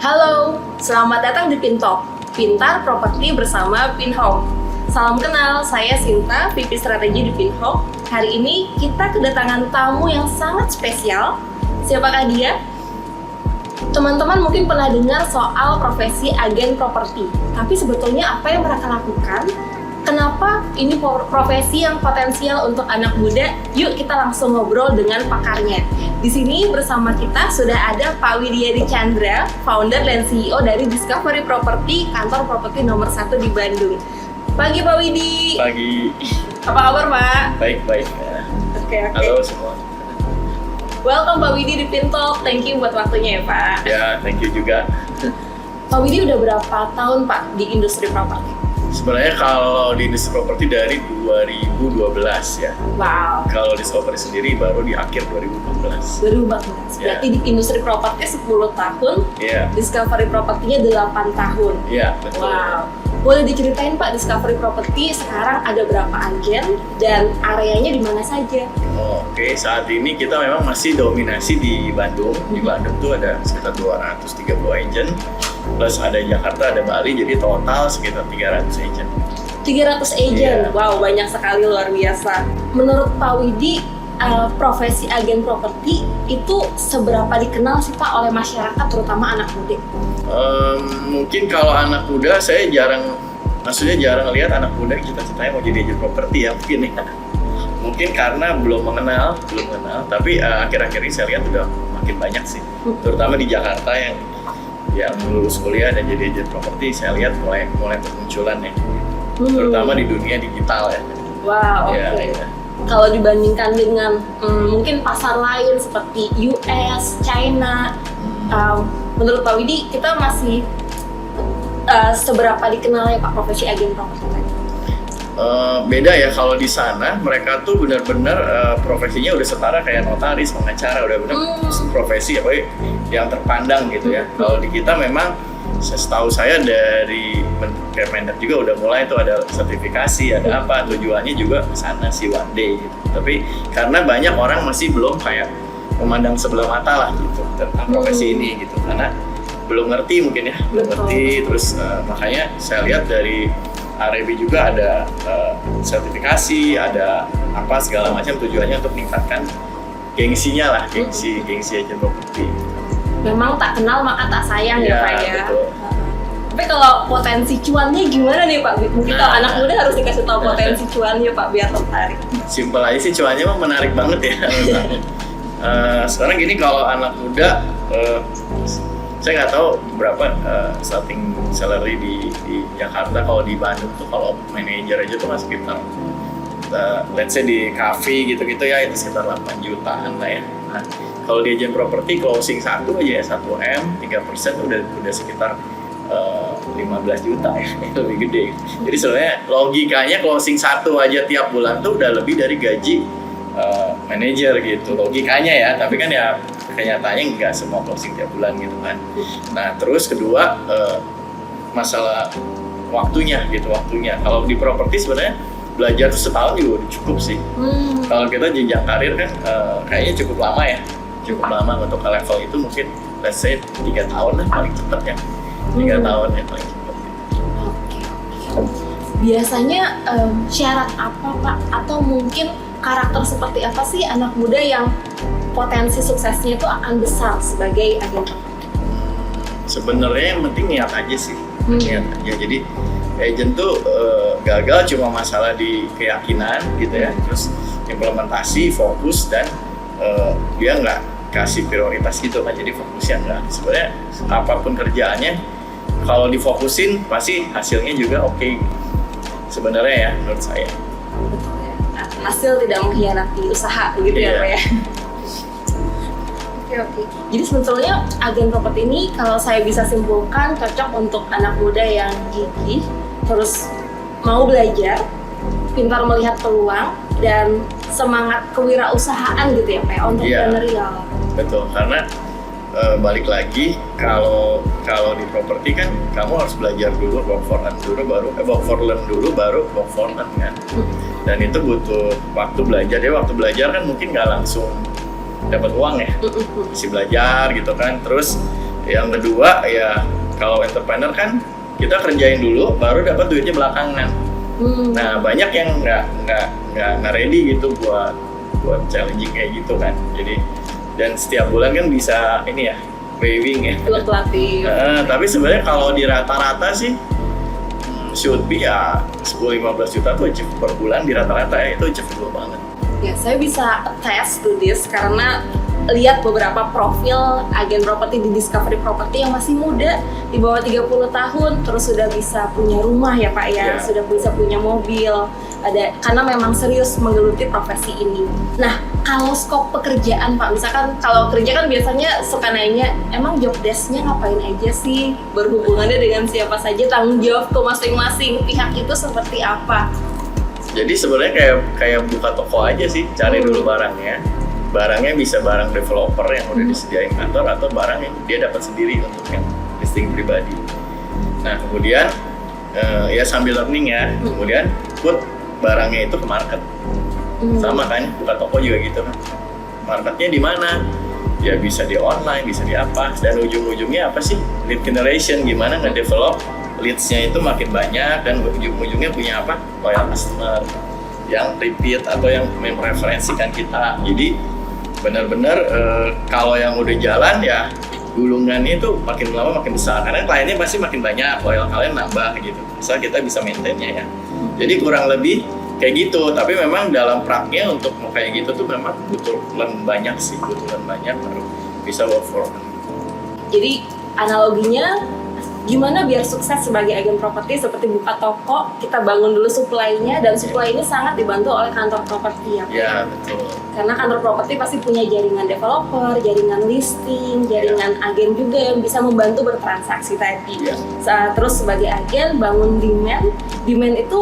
Halo, selamat datang di Pintalk, Pintar Properti bersama Pinhome. Salam kenal, saya Sinta, VP Strategi di Pinhome. Hari ini kita kedatangan tamu yang sangat spesial. Siapakah dia? Teman-teman mungkin pernah dengar soal profesi agen properti, tapi sebetulnya apa yang mereka lakukan? Kenapa ini profesi yang potensial untuk anak muda? Yuk kita langsung ngobrol dengan pakarnya. Di sini bersama kita sudah ada Pak Widyadi Chandra, founder dan CEO dari Discovery Property, kantor properti nomor 1 di Bandung. Pagi Pak Widi. Pagi. Apa kabar Pak? Baik ya. Oke. Halo semua. Welcome Pak Widi di Pintalk. Thank you buat waktunya ya Pak. Ya, thank you juga. Pak Widi udah berapa tahun Pak di industri properti? Sebenarnya kalau di industri properti dari 2012 ya. Wow. Kalau Discovery sendiri baru di akhir 2014. 2014. Berarti di industri properti 10 tahun. Iya. Discovery Propertinya 8 tahun. Iya, betul. Wow. Boleh diceritain Pak, Discovery Property sekarang ada berapa agen dan areanya di mana saja? Oke, saat ini kita memang masih dominasi di Bandung. Di Bandung tuh ada sekitar 230 agent. Plus ada Jakarta, ada Bali, jadi total sekitar 300 agent. 300 agent, Iya. wow banyak sekali, luar biasa. Menurut Pak Widi, profesi agen properti itu seberapa dikenal sih Pak oleh masyarakat, terutama anak muda? Mungkin kalau anak muda saya jarang lihat anak muda cita-citanya mau jadi agent properti ya mungkin ya. Mungkin karena belum mengenal, tapi akhir-akhir ini saya lihat udah makin banyak sih. Terutama di Jakarta yang lulus kuliah dan jadi agent properti saya lihat mulai bermunculan ya. Terutama di dunia digital ya. Wow, oke. Ya. Kalau dibandingkan dengan mungkin pasar lain seperti US, China, menurut Pak Widi kita masih seberapa dikenalnya Pak profesi agen properti? Beda ya, kalau di sana mereka tuh benar-benar profesinya udah setara kayak notaris, pengacara, udah benar profesi apa yang terpandang gitu ya. Kalau di kita memang setahu saya dari Kemendak juga udah mulai tuh ada sertifikasi, ada apa, tujuannya juga ke sana sih one day gitu. Tapi karena banyak orang masih belum kayak memandang sebelah mata lah gitu tentang profesi ini gitu, karena belum ngerti mungkin ya, belum ngerti. Terus makanya saya lihat dari REB juga ada sertifikasi, ada apa segala macam, tujuannya untuk meningkatkan gengsinya lah, gengsi agent properti. Memang tak kenal maka tak sayang ya Pak ya. Betul. Tapi kalau potensi cuannya gimana nih Pak? Mungkin kalau anak muda harus dikasih tahu potensi cuannya Pak biar tertarik. Simpel aja sih, cuannya mah menarik banget ya. Sekarang gini, kalau anak muda saya nggak tahu berapa starting salary di Jakarta. Kalau di Bandung tuh kalau manajer aja tuh masih sekitar let's say di cafe gitu-gitu ya, itu sekitar 8 jutaan lah ya. Nah, kalau di agent property closing satu aja ya 1M, 3% udah sekitar 15 juta ya, lebih gede. Jadi sebenarnya logikanya closing satu aja tiap bulan tuh udah lebih dari gaji manajer gitu, logikanya ya. Tapi kan ya kenyataannya nggak semua closing tiap bulan gitu kan. Nah terus kedua masalah waktunya. Kalau di properti sebenarnya belajar tuh setahun juga udah cukup sih. Kalau kita jenjang karir kan kayaknya cukup lama untuk ke level itu, mungkin let's say 3 tahun lah paling cepat ya. 3 tahun ya paling cepat. Biasanya syarat apa Pak? Atau mungkin karakter seperti apa sih anak muda yang potensi suksesnya itu akan besar sebagai agen properti? Sebenarnya yang penting niat aja sih. Niat aja. Jadi agent tuh gagal cuma masalah di keyakinan gitu ya. Terus implementasi, fokus, dan dia nggak kasih prioritas gitu kan. Jadi fokusnya nggak. Sebenarnya apapun kerjaannya, kalau difokusin pasti hasilnya juga oke. Sebenarnya ya menurut saya. Betul ya. Hasil tidak mengkhianati usaha begitu ya Pak ya. Oke. Jadi sebetulnya agen properti ini kalau saya bisa simpulkan cocok untuk anak muda yang gigih, terus mau belajar, pintar melihat peluang, dan semangat kewirausahaan gitu ya Pak, entrepreneurial. Betul, karena balik lagi kalau di properti kan kamu harus belajar dulu, work for learn dulu baru work for learn kan. Dan itu butuh waktu belajar. Jadi waktu belajar kan mungkin nggak langsung dapat uang ya, masih belajar gitu kan. Terus Yang kedua ya kalau entrepreneur kan kita kerjain dulu baru dapat duitnya belakangan. Nah banyak yang nggak ready gitu buat challenging kayak gitu kan. Jadi dan setiap bulan kan bisa ini ya waving ya. Fluktuatif. Tapi sebenarnya kalau di rata-rata sih should be ya 10-15 juta tuh achieve per bulan di rata-rata ya, itu achievable banget. Ya, saya bisa attest to this karena lihat beberapa profil agen properti di Discovery Property yang masih muda, di bawah 30 tahun, terus sudah bisa punya rumah ya Pak ya, sudah bisa punya mobil, karena memang serius menggeluti profesi ini. Nah, kalau skop pekerjaan Pak, misalkan kalau kerja kan biasanya suka nanya, emang job desk-nya ngapain aja sih? Berhubungannya dengan siapa saja, tanggung jawab ke masing-masing pihak itu seperti apa? Jadi sebenarnya kayak buka toko aja sih, cari dulu barangnya. Barangnya bisa barang developer yang udah disediain kantor atau barang yang dia dapat sendiri untuk yang listing pribadi. Nah kemudian ya sambil learning ya, kemudian put barangnya itu ke market. Sama kan, buka toko juga gitu kan. Marketnya di mana? Ya bisa di online, bisa di apa. Dan ujung-ujungnya apa sih? Lead generation, gimana nge-develop leads-nya itu makin banyak dan ujung-ujungnya punya apa? Loyal customer yang repeat atau yang mereferensikan kita. Jadi benar-benar kalau yang udah jalan ya gulungannya itu makin lama makin besar karena kliennya pasti makin banyak, loyal kalian nambah gitu. Asal kita bisa maintainnya ya. Jadi kurang lebih kayak gitu. Tapi memang dalam praknya untuk mau kayak gitu tuh memang butuh banyak sih, banyak baru bisa work for. Jadi analoginya gimana biar sukses sebagai agen properti seperti buka toko, kita bangun dulu supply-nya dan supply ini sangat dibantu oleh kantor properti ya Pak? Ya betul. Karena kantor properti pasti punya jaringan developer, jaringan listing, jaringan agen juga yang bisa membantu bertransaksi tadi. Terus sebagai agen bangun demand itu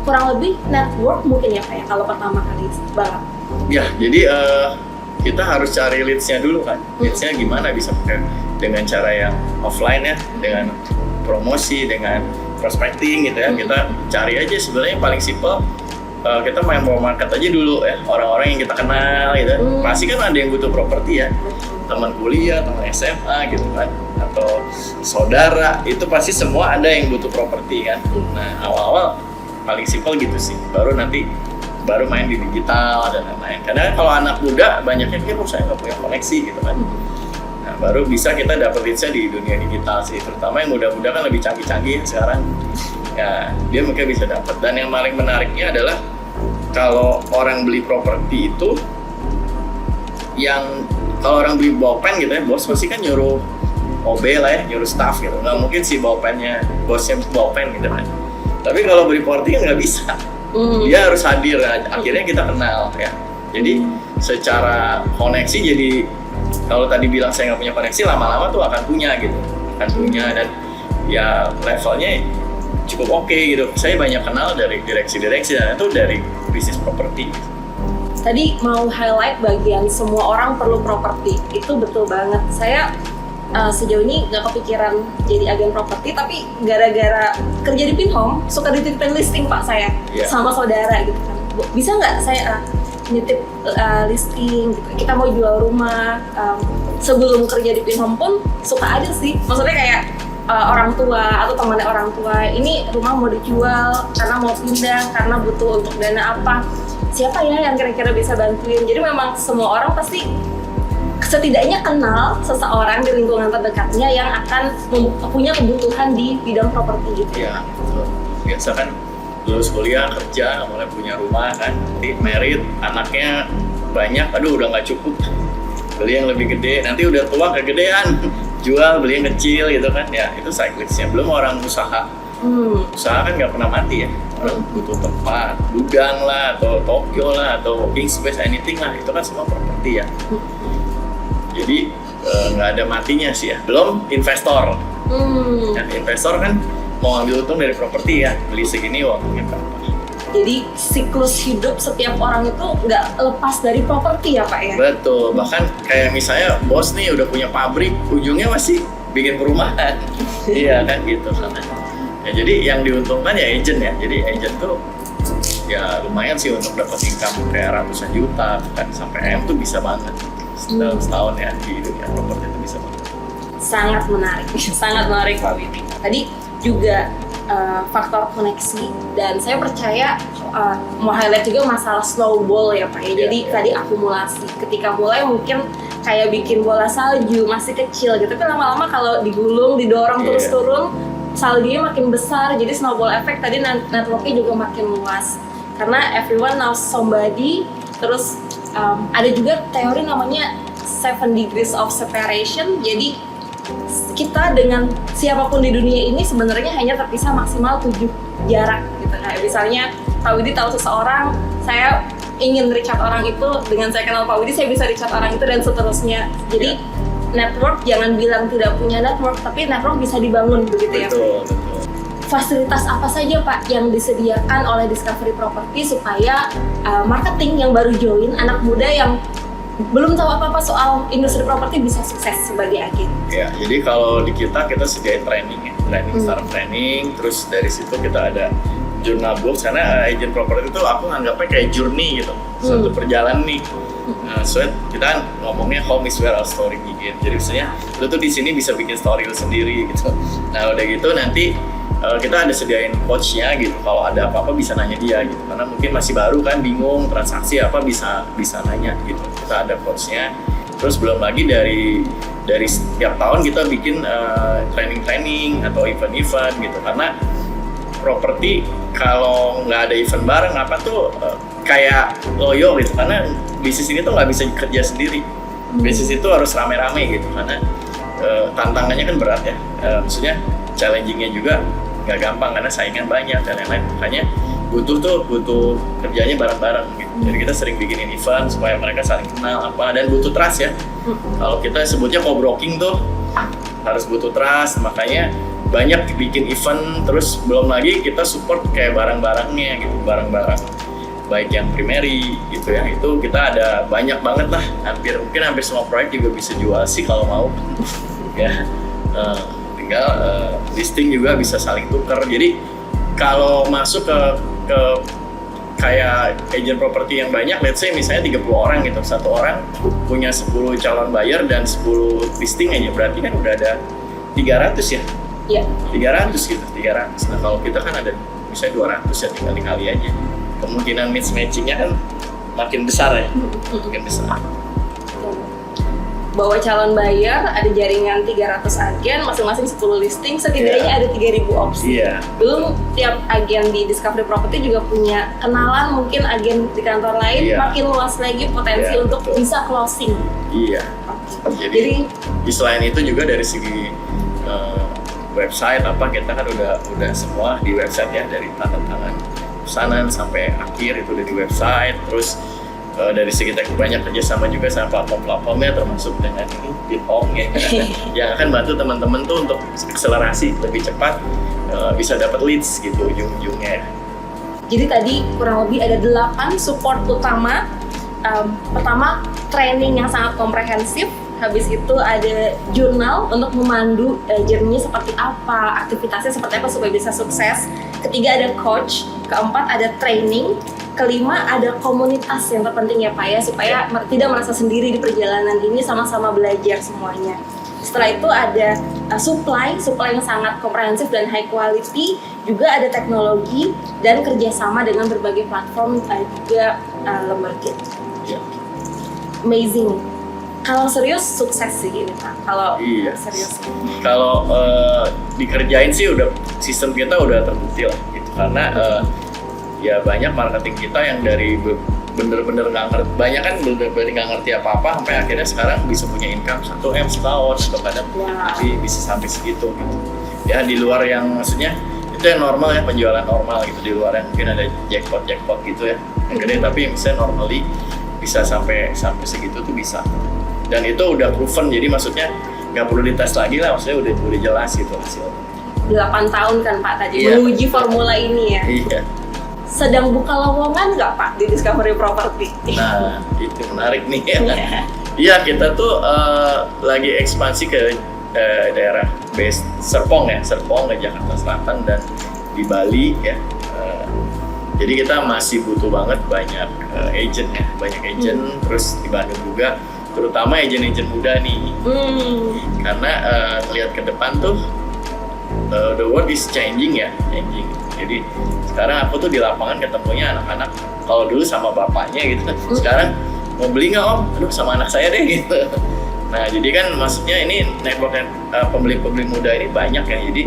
kurang lebih network mungkin ya Pak ya kalau pertama kali banget. Ya jadi kita harus cari leads-nya dulu kan. Leads-nya gimana bisa pakai dengan cara yang offline ya, dengan promosi, dengan prospecting gitu ya. Kita cari aja sebenarnya yang paling simple. Kita main bawa market aja dulu ya, orang-orang yang kita kenal gitu. Pasti kan ada yang butuh properti ya, teman kuliah, teman SMA gitu kan, atau saudara, itu pasti semua ada yang butuh properti kan. Nah awal-awal paling simple gitu sih, baru main di digital dan lain-lain. Karena kalau anak muda banyaknya pikir saya nggak punya koneksi gitu kan. Nah baru bisa kita dapat leads-nya di dunia digital sih, terutama yang muda-muda kan lebih canggih-canggih sekarang. Ya, dia mungkin bisa dapat. Dan yang paling menariknya adalah kalau orang beli properti itu, yang kalau orang beli bolpen gitu ya, bos pasti kan nyuruh OB lah ya, nyuruh staff gitu. Nggak mungkin sih bolpennya bosnya bolpen gitu kan. Tapi kalau beli properti kan nggak bisa. Dia harus hadir. Akhirnya kita kenal ya. Jadi secara koneksi jadi kalau tadi bilang saya nggak punya koneksi, lama-lama tuh akan punya gitu, dan ya levelnya cukup oke gitu. Saya banyak kenal dari direksi dan itu dari bisnis properti. Tadi mau highlight bagian semua orang perlu properti, itu betul banget. Saya sejauh ini nggak kepikiran jadi agen properti, tapi gara-gara kerja di Pinhome suka dititipin listing Pak saya sama saudara gitu kan. Bisa nggak saya nitip listing gitu, kita mau jual rumah. Sebelum kerja di Pinhome pun suka ada sih, maksudnya kayak orang tua atau temannya orang tua, ini rumah mau dijual karena mau pindah, karena butuh untuk dana apa, siapa ya yang kira-kira bisa bantuin. Jadi memang semua orang pasti setidaknya kenal seseorang di lingkungan terdekatnya yang akan punya kebutuhan di bidang properti gitu. Iya, betul. Biasa kan lulus kuliah, kerja, mulai punya rumah kan, nanti married, anaknya banyak, aduh udah nggak cukup, beli yang lebih gede, nanti udah tua kegedean, jual, beli yang kecil gitu kan, ya itu siklusnya. Belum orang usaha, usaha kan nggak pernah mati ya, orang butuh tempat, gudang lah, atau Tokyo lah, atau working space, anything lah, itu kan semua properti ya. Jadi nggak ada matinya sih ya. Belum investor, ya, investor kan mau ambil untung dari properti ya, beli segini uangnya berapa. Jadi siklus hidup setiap orang itu nggak lepas dari properti ya Pak ya? Betul, bahkan kayak misalnya bos nih udah punya pabrik, ujungnya masih bikin perumahan. Iya kan gitu sana. Ya, jadi yang diuntungkan ya agent ya, jadi agent tuh ya lumayan sih untuk dapat income kayak ratusan juta, kan sampai M tuh bisa banget dalam setahun ya di dunia properti itu bisa banget. Sangat menarik, sangat menarik Pak Wibi. Tadi juga faktor koneksi, dan saya percaya mau highlight juga masalah snowball ya Pak ya. Jadi tadi akumulasi, ketika mulai mungkin kayak bikin bola salju masih kecil gitu, tapi lama-lama kalau digulung, didorong terus turun, saljunya makin besar, jadi snowball effect. Tadi networknya juga makin luas karena everyone knows somebody. Terus ada juga teori namanya 7 degrees of separation. Jadi kita dengan siapapun di dunia ini sebenarnya hanya terpisah maksimal 7 jarak gitu. Kayak misalnya Pak Widi tahu seseorang, saya ingin reach out orang itu, dengan saya kenal Pak Widi saya bisa reach out orang itu, dan seterusnya. Jadi network, jangan bilang tidak punya network, tapi network bisa dibangun begitu ya. Betul. Fasilitas apa saja Pak yang disediakan oleh Discovery Property supaya marketing yang baru join, anak muda yang belum tahu apa-apa soal industri properti bisa sukses sebagai agen? Ya, jadi kalau di kita sediain training ya, start training, terus dari situ kita ada journal book, karena agent properti itu aku anggapnya kayak journey gitu, suatu perjalanan nih. So kita kan ngomongnya home is where our story begin. Jadi misalnya lu tuh di sini bisa bikin story lu sendiri gitu. Nah udah gitu nanti kita ada sediain coachnya gitu, kalau ada apa-apa bisa nanya dia gitu, karena mungkin masih baru kan, bingung transaksi apa, bisa nanya gitu. Kita ada coachnya. Terus belum lagi dari setiap tahun kita bikin training atau event gitu, karena properti kalau nggak ada event bareng apa tuh kayak loyo gitu, karena bisnis ini tuh nggak bisa kerja sendiri. Bisnis itu harus rame-rame gitu, karena tantangannya kan berat ya, maksudnya challengingnya juga nggak gampang karena saingan banyak dan lain-lain. Makanya butuh kerjanya bareng-bareng gitu. Jadi kita sering bikinin event supaya mereka saling kenal apa, dan butuh trust ya. Kalau kita sebutnya co-broking tuh harus butuh trust, makanya banyak bikin event. Terus belum lagi kita support kayak barang-barangnya gitu, barang-barang baik yang primary gitu ya, itu kita ada banyak banget lah, mungkin hampir semua proyek juga bisa jual sih kalau mau ya. Tinggal listing juga bisa saling tukar. Jadi kalau masuk ke kayak agent properti yang banyak, let's say misalnya 30 orang gitu, satu orang punya 10 calon buyer dan 10 listing aja, berarti kan udah ada 300 ya? Iya. 300 gitu, 300. Nah kalau kita kan ada misalnya 200 ya, tinggal dikali aja. Kemungkinan matchingnya kan makin besar ya, makin besar. Bawa calon buyer, ada jaringan 300 agen, masing-masing 10 listing, setidaknya ada 3.000 opsi. Belum tiap agen di Discovery Property juga punya kenalan, mungkin agen di kantor lain, makin luas lagi potensi untuk bisa closing. Iya. Jadi selain itu juga dari segi website apa, kita kan udah semua di website ya, dari tanda tangan pesanan sampai akhir itu udah di website. Terus dari segi teknik banyak kerjasama juga sama platform-platformnya, termasuk dengan ini Pinhome ya, yang akan bantu teman-teman tuh untuk akselerasi lebih cepat, bisa dapat leads gitu ujung-ujungnya. Jadi tadi kurang lebih ada 8 support utama. Pertama, training yang sangat komprehensif. Habis itu ada jurnal untuk memandu journey-nya seperti apa, aktivitasnya seperti apa supaya bisa sukses. Ketiga ada coach. Keempat ada training. Kelima ada komunitas yang terpenting ya Pak ya, supaya tidak merasa sendiri di perjalanan ini, sama-sama belajar semuanya. Setelah itu ada supply yang sangat komprehensif dan high quality. Juga ada teknologi dan kerjasama dengan berbagai platform, juga lembaga. Amazing. Kalau serius sukses sih ini Pak. Kalau serius. Kalau dikerjain sih udah sistem kita udah terbukti lah gitu, karena ya banyak marketing kita yang dari bener-bener nggak ngerti, banyak kan bener-bener nggak ngerti apa-apa, sampai akhirnya sekarang bisa punya income 1M setahun, kadang tapi bisa sampai segitu gitu. Ya di luar yang maksudnya itu yang normal ya, penjualan normal gitu, di luar yang mungkin ada jackpot gitu ya yang gede, tapi misalnya normally bisa sampai segitu tuh bisa. Dan itu udah proven, jadi maksudnya nggak perlu dites lagi lah, maksudnya udah jelas gitu hasilnya. 8 tahun kan Pak tadi menguji formula ini ya. Iya. Sedang buka lowongan nggak Pak di Discovery Property? Nah, itu menarik nih ya. Iya, kita tuh lagi ekspansi ke daerah Serpong ke Jakarta Selatan dan di Bali ya. Jadi kita masih butuh banget banyak agent ya, terus di Bandung juga, terutama agent-agent muda nih Karena lihat ke depan tuh the world is changing ya, changing. Jadi sekarang aku tuh di lapangan ketemunya anak-anak, kalau dulu sama bapaknya gitu, sekarang mau beli nggak om? Aduh sama anak saya deh gitu. Nah jadi kan maksudnya ini network pembeli-pembeli muda ini banyak ya, jadi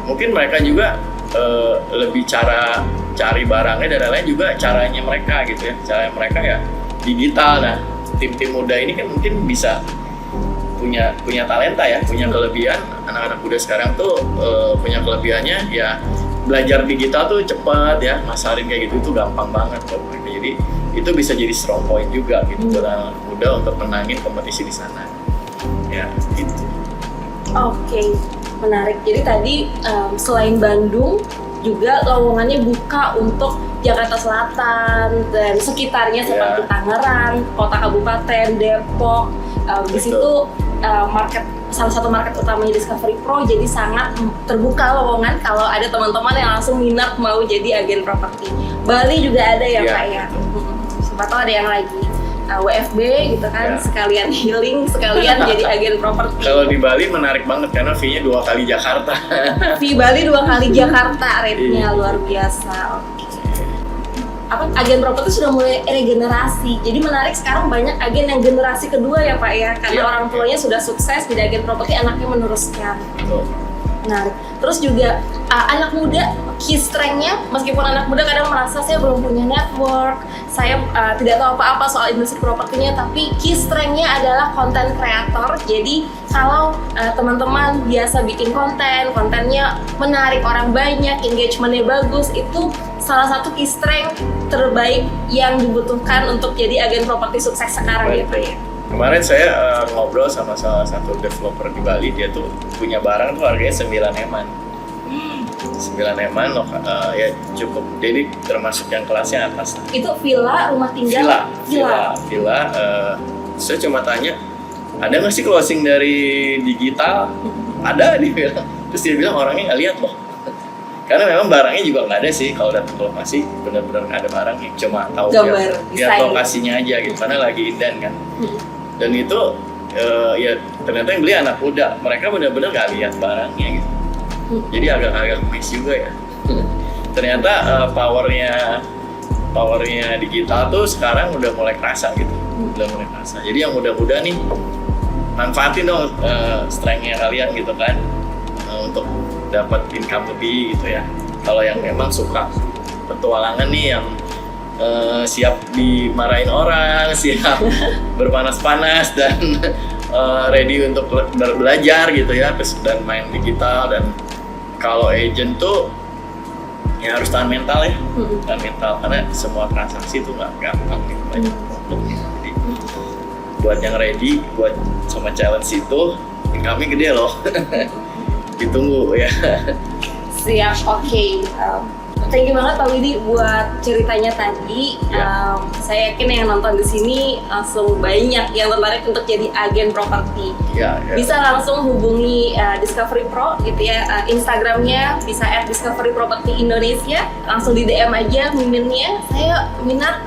mungkin mereka juga lebih cara cari barangnya dan lain-lain juga caranya mereka gitu ya, caranya mereka ya digital. Nah tim-tim muda ini kan mungkin bisa punya talenta ya, punya kelebihan. Anak-anak muda sekarang tuh punya kelebihannya ya, belajar digital tuh cepat ya, masarin kayak gitu tuh gampang banget buat mereka. Jadi itu bisa jadi strong point juga gitu buat anak muda untuk menangin kompetisi di sana. Ya gitu. Oke, menarik. Jadi tadi selain Bandung juga lowongannya buka untuk Jakarta Selatan dan sekitarnya seperti Tangerang, Kota Kabupaten, Depok. Di situ salah satu market utamanya Discovery Pro, jadi sangat terbuka lowongan kalau ada teman-teman yang langsung minat mau jadi agen properti. Bali juga ada ya Pak ya. Siapa tahu ada yang lagi WFB gitu kan, sekalian healing, sekalian jadi agen properti. Kalau di Bali menarik banget karena fee-nya 2 kali Jakarta. Fee Bali 2 kali Jakarta, rate-nya luar biasa. Agen properti sudah mulai regenerasi, jadi menarik sekarang banyak agen yang generasi kedua ya Pak ya, karena orang tuanya sudah sukses jadi agen properti, anaknya meneruskan. Menarik. Terus juga anak muda, key strength-nya, meskipun anak muda kadang merasa saya belum punya network, saya tidak tahu apa-apa soal industri propertinya, tapi key strength-nya adalah content creator. Jadi kalau teman-teman biasa bikin kontennya menarik orang banyak, engagement-nya bagus, itu salah satu key strength terbaik yang dibutuhkan untuk jadi agen properti sukses sekarang ya Pak ya. Kemarin saya ngobrol sama salah satu developer di Bali, dia tuh punya barang tuh harganya 9 eman. 9 eman ya cukup, jadi termasuk yang kelasnya atas. Itu villa, rumah tinggal? Villa. Saya cuma tanya, ada nggak sih closing dari digital? Ada, dia bilang. Terus dia bilang orangnya nggak lihat loh. Karena memang barangnya juga nggak ada sih, kalau datang ke lokasi benar-benar nggak ada barangnya, cuma tahu lihat lokasinya aja gitu, karena lagi inden kan. Dan itu ya ternyata yang beli anak muda, mereka benar-benar nggak lihat barangnya gitu. Jadi agak miss juga ya. Ternyata powernya digital tuh sekarang udah mulai kerasa gitu, Jadi yang muda-muda nih manfaatin dong strength-nya kalian gitu kan, untuk dapat income lebih gitu ya. Kalau yang memang suka petualangan nih, yang siap dimarahin orang, siap berpanas-panas dan ready untuk belajar gitu ya, terus dan main digital. Dan kalau agent tuh ya harus tahan mental ya, tahan mental, karena semua transaksi tuh nggak gampang nih, banyak problemnya. Jadi buat yang ready buat sama challenge itu, income-nya gede loh. Ditunggu ya. Siap, oke. Thank you banget Pak Widi buat ceritanya tadi. Saya yakin yang nonton di sini langsung banyak yang tertarik untuk jadi agen properti. Bisa langsung hubungi Discovery Pro gitu ya. Instagramnya bisa @discoveryproperty_Indonesia. Langsung di DM aja miminnya. Saya minat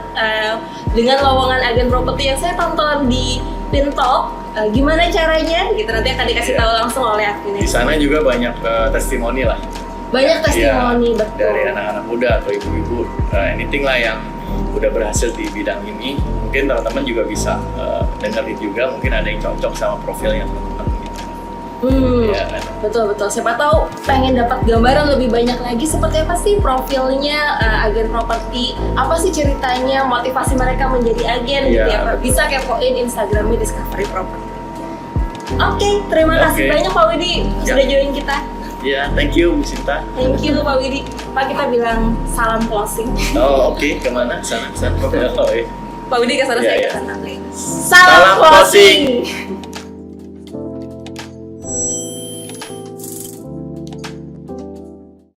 dengan lowongan agen properti yang saya tonton di Pintalk. Gimana caranya? Gitu nanti akan dikasih tahu langsung oleh adminnya. Di sana juga banyak testimoni lah. Banyak testimoni, betul. Dari anak-anak muda atau ibu-ibu, anything lah yang udah berhasil di bidang ini. Mungkin teman-teman juga bisa dengerin juga, mungkin ada yang cocok sama profilnya teman-teman gitu. Ya, kan? Betul. Siapa tahu pengen dapat gambaran lebih banyak lagi seperti apa sih profilnya agen properti, apa sih ceritanya, motivasi mereka menjadi agen gitu ya Pak. Bisa kepoin Instagramnya Discovery Property. Oke, terima kasih banyak Pak Widi sudah join kita. Ya, thank you Bu Sinta. Thank you Pak Widi. Pak, kita bilang salam closing. Oke. Kemana? Sana. Pak Widi ke sana, saya ke sana. Salam closing.